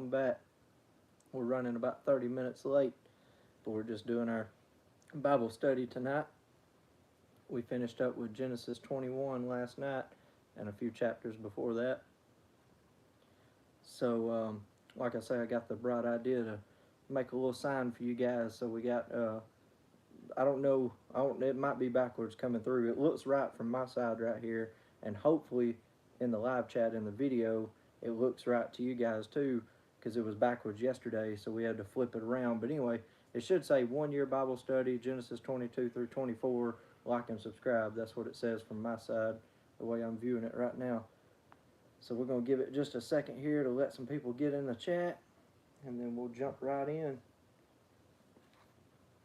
welcome back. We're running about 30 minutes late, but we're just doing our Bible study tonight. We finished up with Genesis 21 last night and a few chapters before that. So, like I say, I got the bright idea to make a little sign for you guys. So we got, I don't know, it might be backwards coming through. It looks right from my side right here, and hopefully in the live chat in the video, it looks right to you guys too, because it was backwards yesterday, so we had to flip it around. But anyway, it should say 1 year Bible study, Genesis 22 through 24. Like and subscribe. That's what it says from my side, the way I'm viewing it right now. So we're going to give it just a second here to let some people get in the chat, and then we'll jump right in.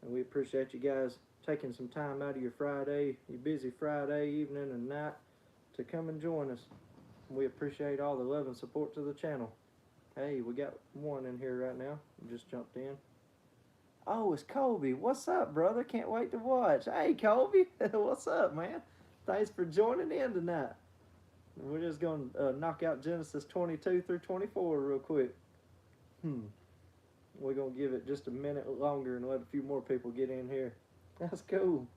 And we appreciate you guys taking some time out of your Friday, your busy Friday evening and night, to come and join us. We appreciate all the love and support to the channel. Hey, we got one in here right now. Just jumped in. Oh, it's Colby. What's up, brother? Can't wait to watch. Hey, Colby. What's up, man? Thanks for joining in tonight. We're just going to knock out Genesis 22 through 24 real quick. We're going to give it just a minute longer and let a few more people get in here. That's cool.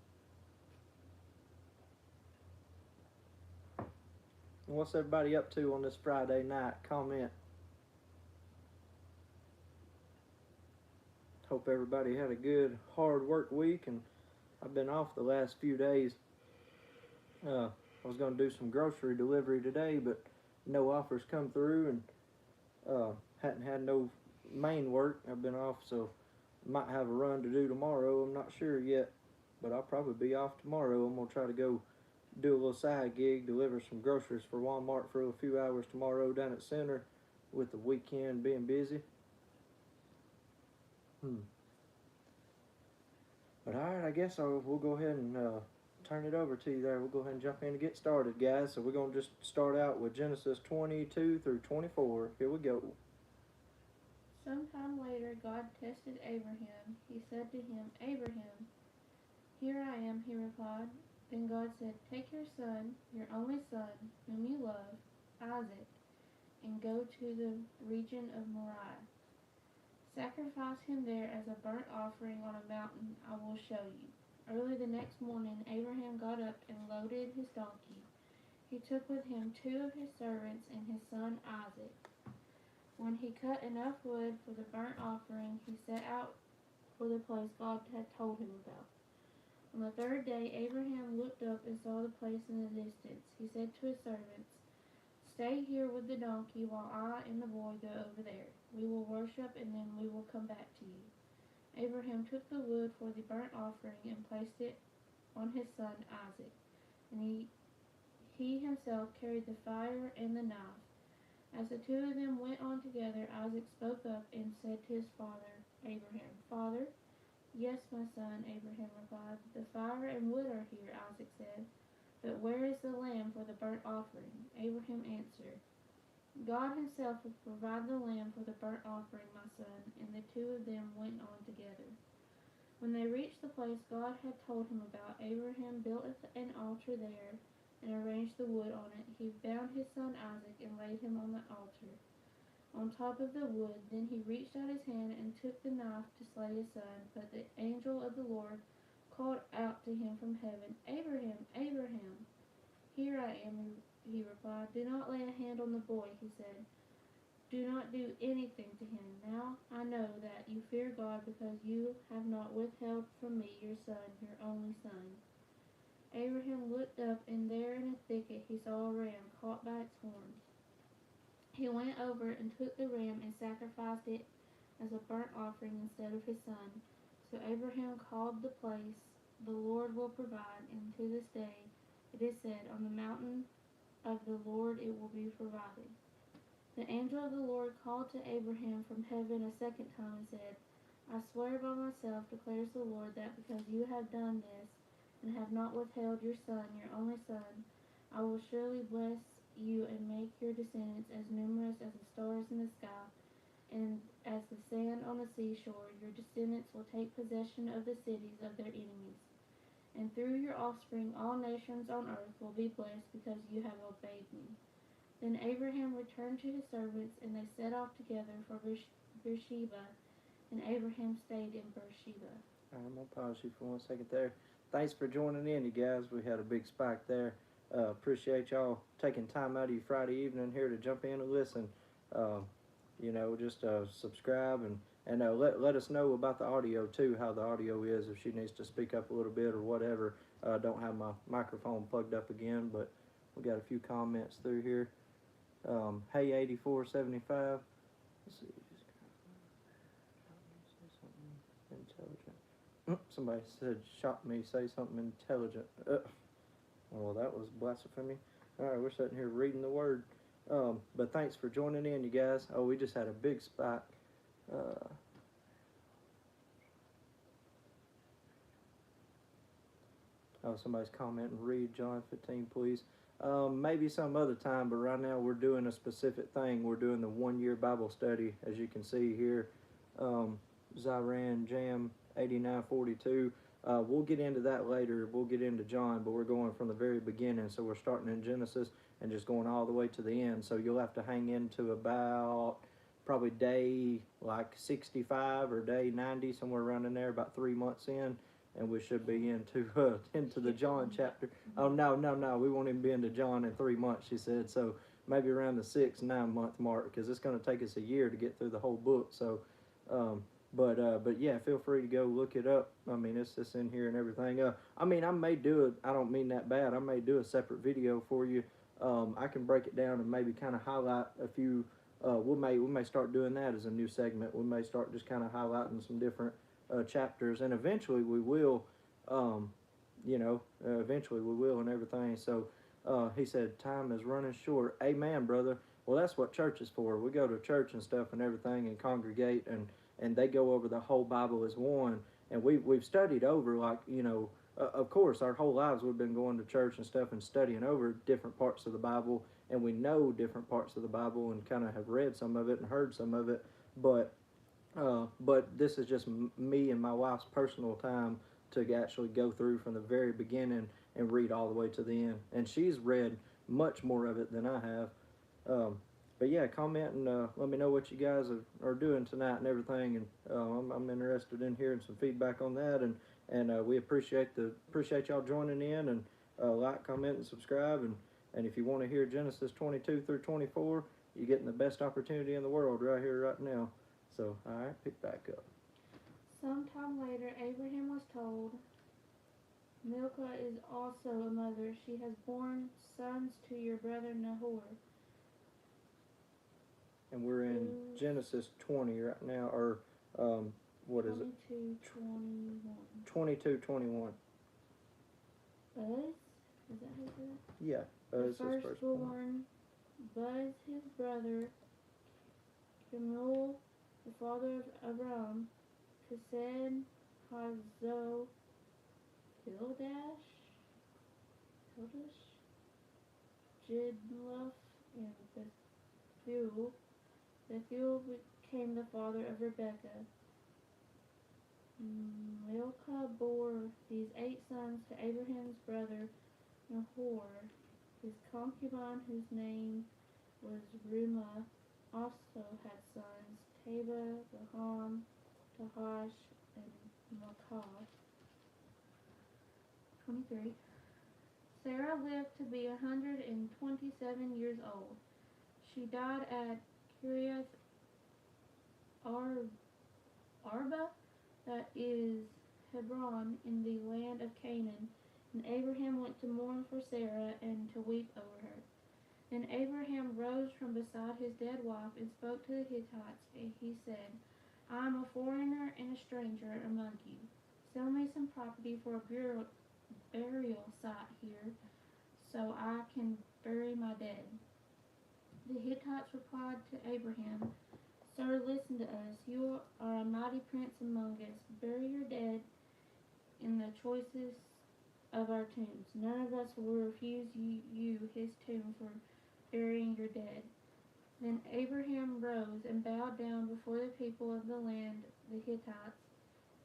What's everybody up to on this Friday night? Comment. Hope everybody had a good, hard work week, and I've been off the last few days. I was going to do some grocery delivery today, but no offers come through, and hadn't had no main work. I've been off, so might have a run to do tomorrow. I'm not sure yet, but I'll probably be off tomorrow. I'm going to try to go do a little side gig, deliver some groceries for Walmart for a few hours tomorrow down at Center, with the weekend being busy. But alright, I guess we'll go ahead and turn it over to you there. We'll go ahead and jump in and get started, guys. So we're going to just start out with Genesis 22 through 24. Here we go. Sometime later, God tested Abraham. He said to him, "Abraham." "Here I am," he replied. Then God said, "Take your son, your only son, whom you love, Isaac, and go to the region of Moriah. Sacrifice him there as a burnt offering on a mountain I will show you." Early the next morning, Abraham got up and loaded his donkey. He took with him 2 of his servants and his son Isaac. When he cut enough wood for the burnt offering, he set out for the place God had told him about. On the 3rd day, Abraham looked up and saw the place in the distance. He said to his servants, "Stay here with the donkey while I and the boy go over there. We will worship, and then we will come back to you." Abraham took the wood for the burnt offering and placed it on his son Isaac, and he himself carried the fire and the knife. As the 2 of them went on together, Isaac spoke up and said to his father Abraham, "Father?" "Yes, my son," Abraham replied. "The fire and wood are here," Isaac said. "But where is the lamb for the burnt offering?" Abraham answered, "God himself will provide the lamb for the burnt offering, my son." And the 2 of them went on together. When they reached the place God had told him about, Abraham built an altar there and arranged the wood on it. He bound his son Isaac and laid him on the altar, on top of the wood. Then he reached out his hand and took the knife to slay his son. But the angel of the Lord called out to him from heaven, "Abraham, Abraham." "Here I am," he replied. "Do not lay a hand on the boy," he said. "Do not do anything to him. Now I know that you fear God, because you have not withheld from me your son, your only son." Abraham looked up, and there in a thicket he saw a ram caught by its horns. He went over and took the ram and sacrificed it as a burnt offering instead of his son. So Abraham called the place, "The Lord will provide," and to this day it is said, "On the mountain of the Lord it will be provided." The angel of the Lord called to Abraham from heaven a second time and said, "I swear by myself, declares the Lord, that because you have done this and have not withheld your son, your only son, I will surely bless you and make your descendants as numerous as the stars in the sky and as the sand on the seashore. Your descendants will take possession of the cities of their enemies. And through your offspring all nations on earth will be blessed, because you have obeyed me." Then Abraham returned to his servants, and they set off together for Beersheba, and Abraham stayed in Beersheba. I'm gonna pause you for 1 second there. Thanks for joining in, you guys. We had a big spike there. Appreciate y'all taking time out of your Friday evening here to jump in and listen. Uh, just subscribe and let us know about the audio too, how the audio is, if she needs to speak up a little bit or whatever. Don't have my microphone plugged up again, but we got a few comments through here. Hey 8475. Let's see. Intelligent. Somebody said, "Shot me, say something intelligent." Well, that was blasphemy. All right, we're sitting here reading the word. But thanks for joining in, you guys. Oh, we just had a big spike. Somebody's commenting, read John 15, please. Maybe some other time, but right now we're doing a specific thing. We're doing the 1-year Bible study, as you can see here. Ziran Jam 8942. We'll get into that later. We'll get into John, but we're going from the very beginning. So we're starting in Genesis and just going all the way to the end. So you'll have to hang into about probably day like 65 or day 90, somewhere around in there, about 3 months in. And we should be into the John chapter. Oh, no, we won't even be into John in 3 months, she said. So maybe around the 6-9 month mark, because it's going to take us a year to get through the whole book. So, but yeah, feel free to go look it up. I mean, it's just in here and everything. I mean, I may do it. I don't mean that bad. I may do a separate video for you. I can break it down and maybe kind of highlight a few. We may start doing that as a new segment. We may start just kind of highlighting some different chapters, and eventually we will. Eventually we will and everything. So he said, time is running short. Amen, brother. Well, that's what church is for. We go to church and stuff and everything and congregate, and they go over the whole Bible as one. And we've studied over, like, of course, our whole lives we've been going to church and stuff and studying over different parts of the Bible, and we know different parts of the Bible and kind of have read some of it and heard some of it. But this is just me and my wife's personal time to actually go through from the very beginning and read all the way to the end. And she's read much more of it than I have. But yeah, comment and let me know what you guys are doing tonight and everything. And I'm interested in hearing some feedback on that. And we appreciate y'all joining in, and like, comment, and subscribe. And if you want to hear Genesis 22 through 24, you're getting the best opportunity in the world right here, right now. So, all right, pick back up. Sometime later, Abraham was told, Milcah is also a mother. She has borne sons to your brother Nahor. And we're in Genesis 20 right now, or what is it? 22:21. Buz? Is that how you say that? Yeah, Buz the is firstborn. Buz, his brother. Kemuel, the father of Abram. Kesed, Hazo, Pildash, Jidlaph, and Bethuel. Bethuel became the father of Rebekah. Milcah bore these 8 sons to Abraham's brother Nahor. His concubine, whose name was Reumah, also had sons, Teba, Gaham, Tahash, and Makkah. 23. Sarah lived to be 127 years old. She died at Kiriath Arba, that is Hebron, in the land of Canaan. And Abraham went to mourn for Sarah and to weep over her. Then Abraham rose from beside his dead wife and spoke to the Hittites. And he said, I am a foreigner and a stranger among you. Sell me some property for a burial site here, so I can bury my dead. The Hittites replied to Abraham, Sir, listen to us. You are a mighty prince among us. Bury your dead in the choicest of our tombs. None of us will refuse you his tomb for burying your dead. Then Abraham rose and bowed down before the people of the land, the Hittites.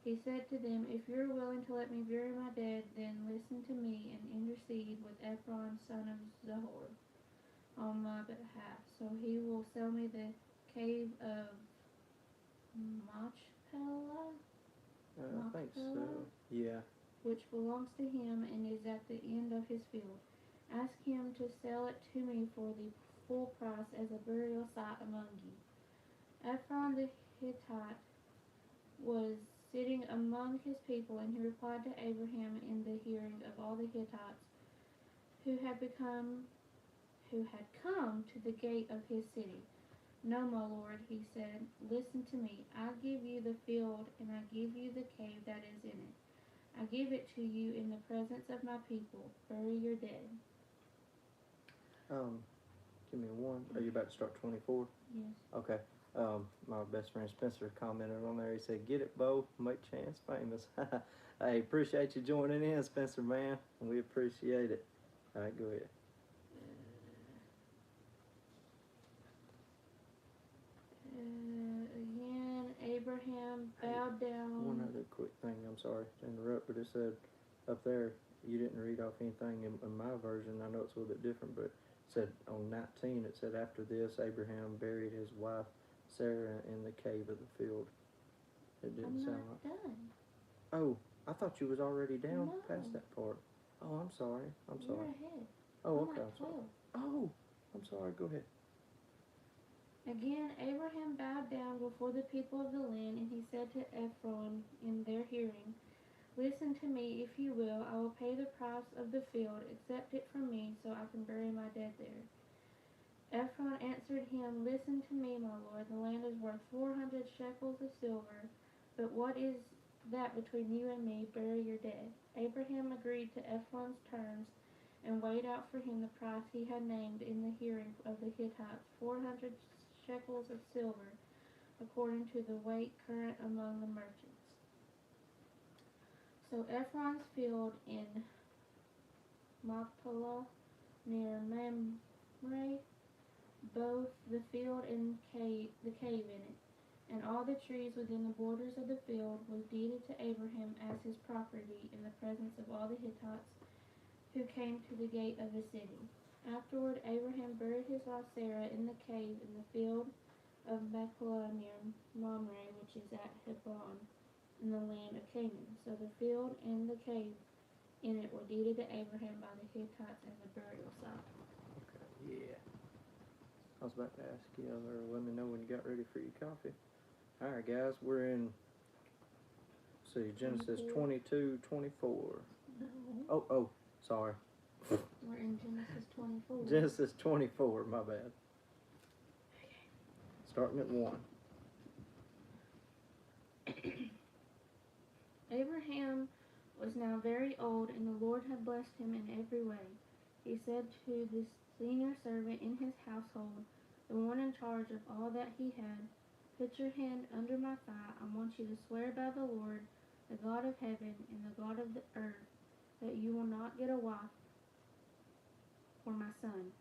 He said to them, If you are willing to let me bury my dead, then listen to me and intercede with Ephron, son of Zohar. on my behalf. So he will sell me the cave of Machpelah, I think so. Machpelah, Yeah. which belongs to him and is at the end of his field. Ask him to sell it to me for the full price as a burial site among you. Ephron the Hittite was sitting among his people, and he replied to Abraham in the hearing of all the Hittites who had come to the gate of his city. No, my lord, he said, listen to me. I give you the field, and I give you the cave that is in it. I give it to you in the presence of my people. Bury your dead. Give me one. Are you about to start 24? Yes. Okay. My best friend Spencer commented on there. He said, "Get it, Bo. Make Chance famous." Hey, appreciate you joining in, Spencer, man. We appreciate it. All right, go ahead. Again, Abraham bowed down. One other quick thing. I'm sorry to interrupt, but it said up there you didn't read off anything in my version. I know it's a little bit different, but it said on 19 it said after this Abraham buried his wife Sarah in the cave of the field. It didn't I'm sound not like. done. Oh, I thought you was already down No. past that part. Oh, I'm sorry. I'm You're sorry. ahead. Oh, I'm okay. at I'm sorry. 12. Oh, I'm sorry. Go ahead. Again, Abraham bowed down before the people of the land, and he said to Ephron in their hearing, listen to me, if you will. I will pay the price of the field. Accept it from me, so I can bury my dead there. Ephron answered him, listen to me, my lord. The land is worth 400 shekels of silver. But what is that between you and me? Bury your dead. Abraham agreed to Ephron's terms and weighed out for him the price he had named in the hearing of the Hittites, 400 shekels of silver, according to the weight current among the merchants. So Ephron's field in Machpelah near Mamre, both the field and the cave in it, and all the trees within the borders of the field was deeded to Abraham as his property in the presence of all the Hittites who came to the gate of the city. Afterward, Abraham buried his wife Sarah in the cave in the field of Machpelah near Mamre, which is at Hebron, in the land of Canaan. So the field and the cave in it were deeded to Abraham by the Hittites as a burial site. Okay. Yeah. I was about to ask you, or let me know when you got ready for your coffee. All right, guys, we're in. See, Genesis 22:24. No. Oh, sorry. We're in Genesis 24. Genesis 24. My bad. Starting at 1. Abraham was now very old, and the Lord had blessed him in every way. He said to the senior servant in his household, the one in charge of all that he had, put your hand under my thigh. I want you to swear by the Lord, the God of heaven and the God of the earth, that you will not get a wife for my son,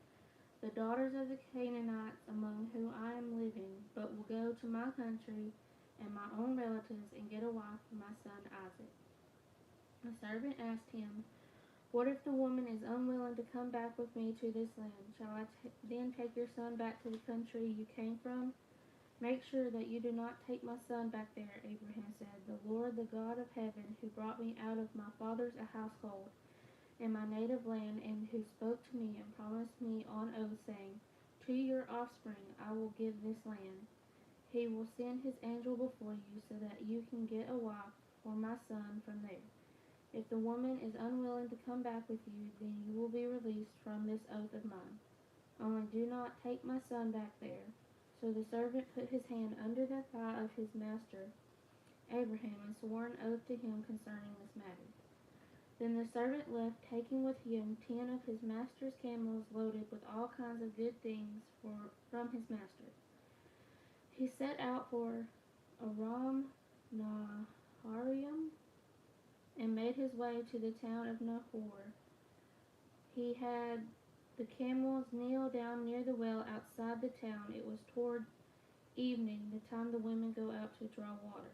the daughters of the Canaanites among whom I am living, but will go to my country and my own relatives and get a wife for my son Isaac. The servant asked him, what if the woman is unwilling to come back with me to this land? Shall I then take your son back to the country you came from? Make sure that you do not take my son back there, Abraham said. The Lord, the God of heaven, who brought me out of my father's household in my native land, and who spoke to me and promised me on oath, saying, to your offspring I will give this land. He will send his angel before you so that you can get a wife for my son from there. If the woman is unwilling to come back with you, then you will be released from this oath of mine. Only do not take my son back there. So the servant put his hand under the thigh of his master, Abraham, and swore an oath to him concerning this matter. Then the servant left, taking with him 10 of his master's camels loaded with all kinds of good things from his master. He set out for Aram Naharaim and made his way to the town of Nahor. He had the camels kneel down near the well outside the town. It was toward evening, the time the women go out to draw water.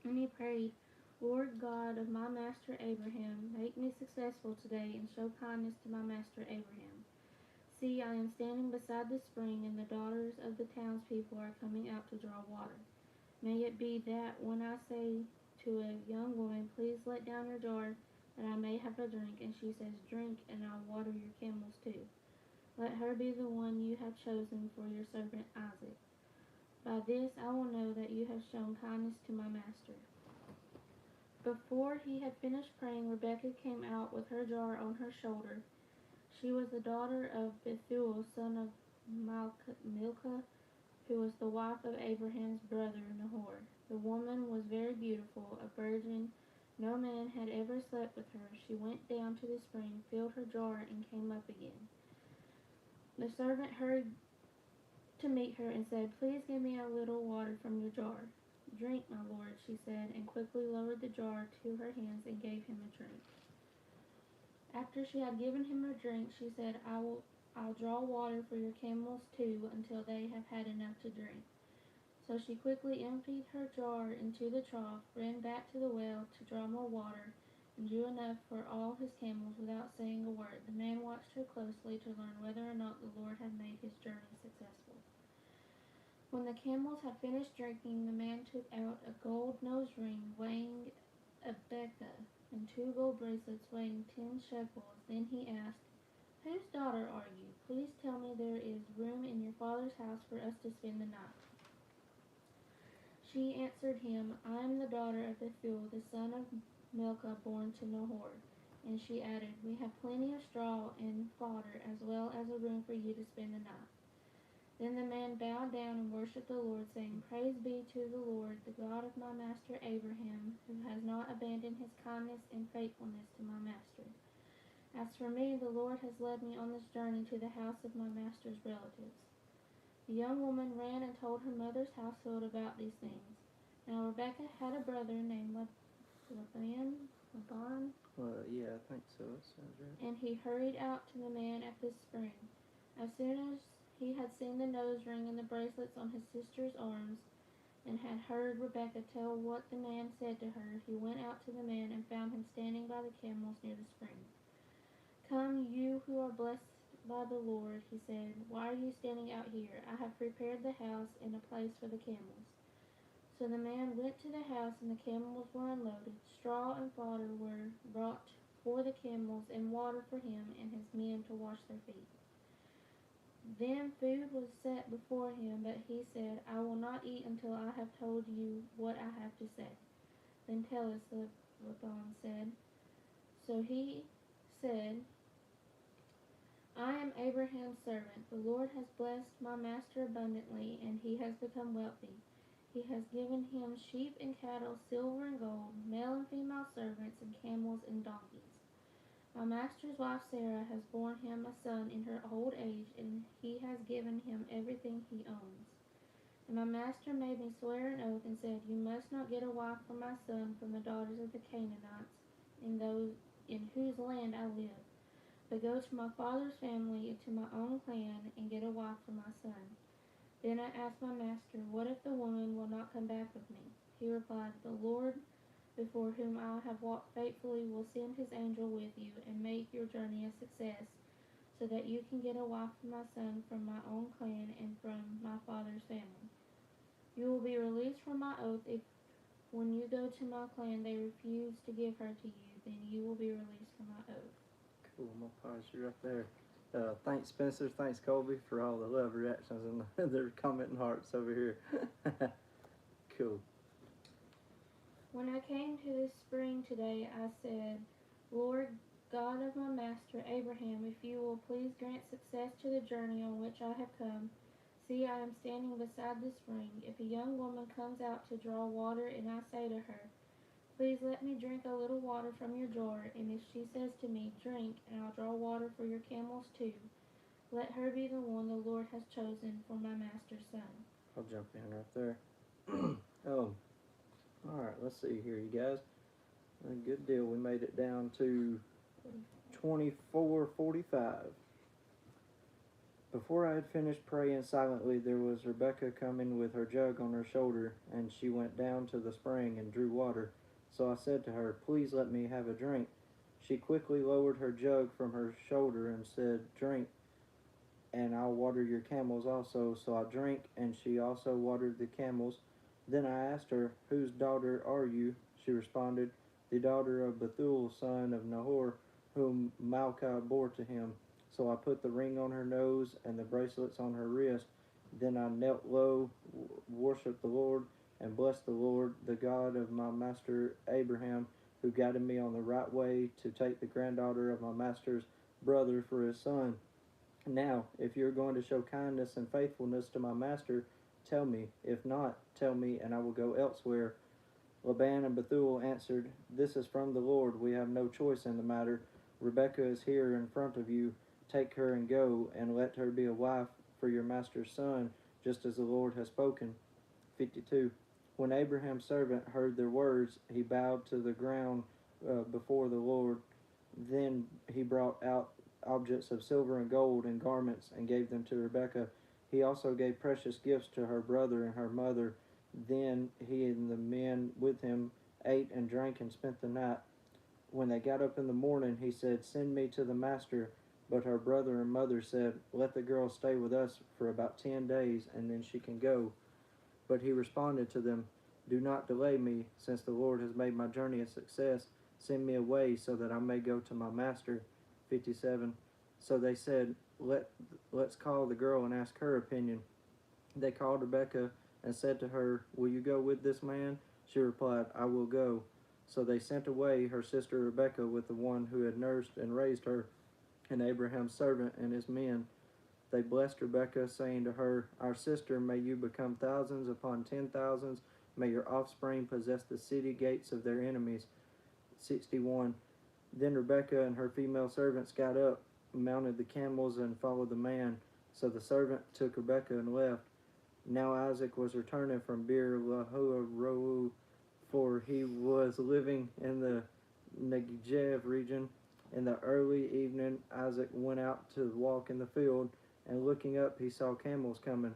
And he prayed, Lord God of my master Abraham, make me successful today and show kindness to my master Abraham. See, I am standing beside the spring, and the daughters of the townspeople are coming out to draw water. May it be that when I say to a young woman, please let down your jar, that I may have a drink, and she says, drink, and I'll water your camels too. Let her be the one you have chosen for your servant Isaac. By this I will know that you have shown kindness to my master. Before he had finished praying, Rebekah came out with her jar on her shoulder. She was the daughter of Bethuel, son of Milcah, who was the wife of Abraham's brother Nahor. The woman was very beautiful, a virgin. No man had ever slept with her. She went down to the spring, filled her jar, and came up again. The servant hurried to meet her and said, please give me a little water from your jar. Drink, my lord, she said, and quickly lowered the jar to her hands and gave him a drink. After she had given him a drink, she said, I'll draw water for your camels too until they have had enough to drink. So she quickly emptied her jar into the trough, ran back to the well to draw more water, and drew enough for all his camels without saying a word. The man watched her closely to learn whether or not the Lord had made his journey successful. When the camels had finished drinking, the man took out a gold nose ring weighing a beka and 2 gold bracelets weighing 10 shekels. Then he asked, whose daughter are you? Please tell me there is room in your father's house for us to spend the night. She answered him, I am the daughter of Bethuel, the son of Milcah, born to Nahor. And she added, we have plenty of straw and fodder, as well as a room for you to spend the night. Then the man bowed down and worshipped the Lord, saying, praise be to the Lord, the God of my master Abraham, who has not abandoned his kindness and faithfulness to my master. As for me, the Lord has led me on this journey to the house of my master's relatives. The young woman ran and told her mother's household about these things. Now Rebekah had a brother named Laban, Yeah, I think so. That sounds right. and he hurried out to the man at the spring. As soon as he had seen the nose ring and the bracelets on his sister's arms, and had heard Rebekah tell what the man said to her, he went out to the man and found him standing by the camels near the spring. Come, you who are blessed by the Lord, he said, why are you standing out here? I have prepared the house and a place for the camels. So the man went to the house, and the camels were unloaded. Straw and fodder were brought for the camels, and water for him and his men to wash their feet. Then food was set before him, but he said, I will not eat until I have told you what I have to say. Then tell us, Laban said. So he said, I am Abraham's servant. The Lord has blessed my master abundantly, and he has become wealthy. He has given him sheep and cattle, silver and gold, male and female servants, and camels and donkeys. My master's wife Sarah has borne him a son in her old age, and he has given him everything he owns. And my master made me swear an oath and said, you must not get a wife for my son from the daughters of the Canaanites, in whose land I live, but go to my father's family and to my own clan and get a wife for my son. Then I asked my master, what if the woman will not come back with me? He replied, the Lord before whom I have walked faithfully will send his angel with you and make your journey a success, so that you can get a wife for my son from my own clan and from my father's family. You will be released from my oath if, when you go to my clan, they refuse to give her to you, then you will be released from my oath. Cool, I'm gonna pause you right there. Thanks Spencer, thanks Colby for all the love reactions and their commenting hearts over here. Cool. When I came to this spring today, I said, Lord God of my master Abraham, if you will please grant success to the journey on which I have come. See, I am standing beside the spring. If a young woman comes out to draw water and I say to her, please let me drink a little water from your jar, and if she says to me, drink, and I'll draw water for your camels too, let her be the one the Lord has chosen for my master's son. I'll jump in right there. Oh, alright, let's see here, you guys. A good deal. We made it down to 24:45. Before I had finished praying silently, there was Rebekah coming with her jug on her shoulder, and she went down to the spring and drew water. So I said to her, please let me have a drink. She quickly lowered her jug from her shoulder and said, drink, and I'll water your camels also. So I drank, and she also watered the camels. Then I asked her, Whose daughter are you? She responded, The daughter of Bethuel, son of Nahor, whom Milcah bore to him. So I put the ring on her nose and the bracelets on her wrist. Then I knelt low, worshipped the Lord, and blessed the Lord, the God of my master Abraham, who guided me on the right way to take the granddaughter of my master's brother for his son. Now, if you're going to show kindness and faithfulness to my master, tell me. If not, tell me, and I will go elsewhere. Laban and Bethuel answered, This is from the Lord. We have no choice in the matter. Rebekah is here in front of you. Take her and go, and let her be a wife for your master's son, just as the Lord has spoken. 52. When Abraham's servant heard their words, he bowed to the ground before the Lord. Then he brought out objects of silver and gold and garments and gave them to Rebekah. He also gave precious gifts to her brother and her mother. Then he and the men with him ate and drank and spent the night. When they got up in the morning, he said, Send me to the master. But her brother and mother said, Let the girl stay with us for about 10 days, and then she can go. But he responded to them, Do not delay me, since the Lord has made my journey a success. Send me away so that I may go to my master. 57. So they said, Let's call the girl and ask her opinion. They called Rebekah and said to her, Will you go with this man? She replied, I will go. So they sent away her sister Rebekah with the one who had nursed and raised her, and Abraham's servant and his men. They blessed Rebekah, saying to her, Our sister, may you become thousands upon 10,000s. May your offspring possess the city gates of their enemies. 61. Then Rebekah and her female servants got up, mounted the camels, and followed the man. So the servant took Rebekah and left. Now Isaac was returning from Beer Lahai-roi, for he was living in the Negev region. In the early evening, Isaac went out to walk in the field, and looking up, he saw camels coming.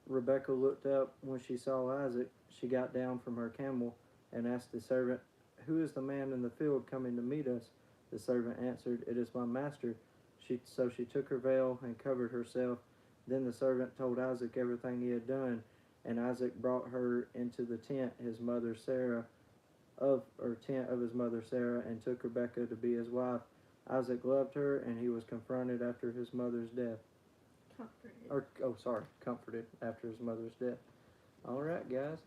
Rebekah looked up. When she saw Isaac, she got down from her camel and asked the servant, Who is the man in the field coming to meet us? The servant answered, It is my master. So she took her veil and covered herself. Then the servant told Isaac everything he had done, and Isaac brought her into the tent of his mother Sarah, and took Rebekah to be his wife. Isaac loved her, and he was confronted after his mother's death. Comforted after his mother's death. All right, guys.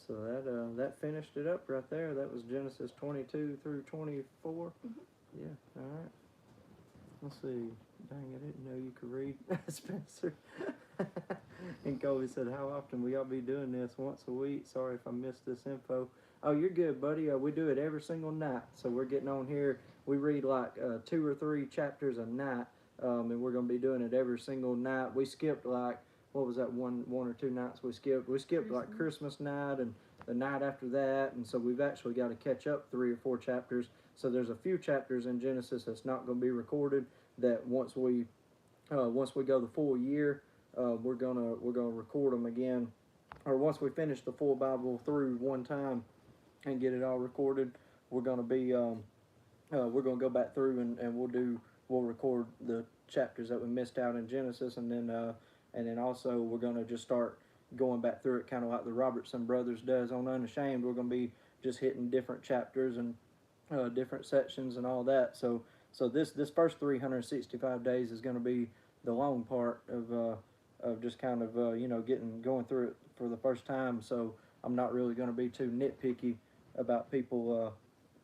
So that finished it up right there. That was Genesis 22 through 24. Mm-hmm. Yeah. All right. Let's see. Dang, I didn't know you could read, Spencer. And Colby said, How often will y'all be doing this? Once a week? Sorry if I missed this info. Oh, you're good, buddy. We do it every single night. So we're getting on here. We read like 2 or 3 chapters a night, and we're going to be doing it every single night. We skipped like, what was that, one or two nights we skipped? We skipped like Christmas night and the night after that, and so we've actually got to catch up 3 or 4 chapters. So there's a few chapters in Genesis that's not going to be recorded. That once we go the full year, we're gonna record them again, or once we finish the full Bible through one time and get it all recorded, we're gonna go back through and we'll record the chapters that we missed out in Genesis, and then also we're gonna just start going back through it, kind of like the Robertson Brothers does on Unashamed. We're gonna be just hitting different chapters and different sections and all that. So this first 365 days is going to be the long part of just kind of going through it for the first time. So I'm not really going to be too nitpicky about people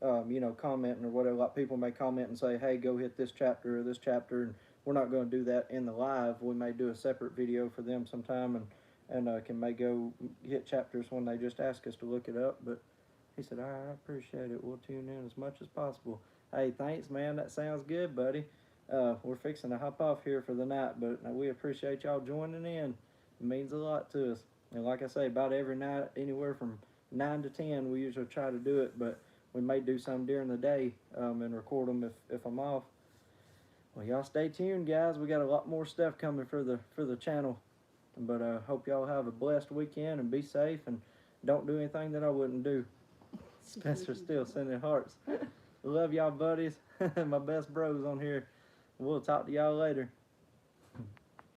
commenting or whatever. Like people may comment and say, hey, go hit this chapter or this chapter, and we're not going to do that in the live. We may do a separate video for them sometime and may go hit chapters when they just ask us to look it up. But he said, all right, I appreciate it. We'll tune in as much as possible. Hey, thanks, man. That sounds good, buddy. We're fixing to hop off here for the night, but we appreciate y'all joining in. It means a lot to us. And like I say, about every night, anywhere from 9 to 10, we usually try to do it, but we may do some during the day and record them if I'm off. Well, y'all stay tuned, guys. We got a lot more stuff coming for the channel. But hope y'all have a blessed weekend and be safe and don't do anything that I wouldn't do. Spencer's still sending hearts. Love y'all, buddies. My best bros on here. We'll talk to y'all later.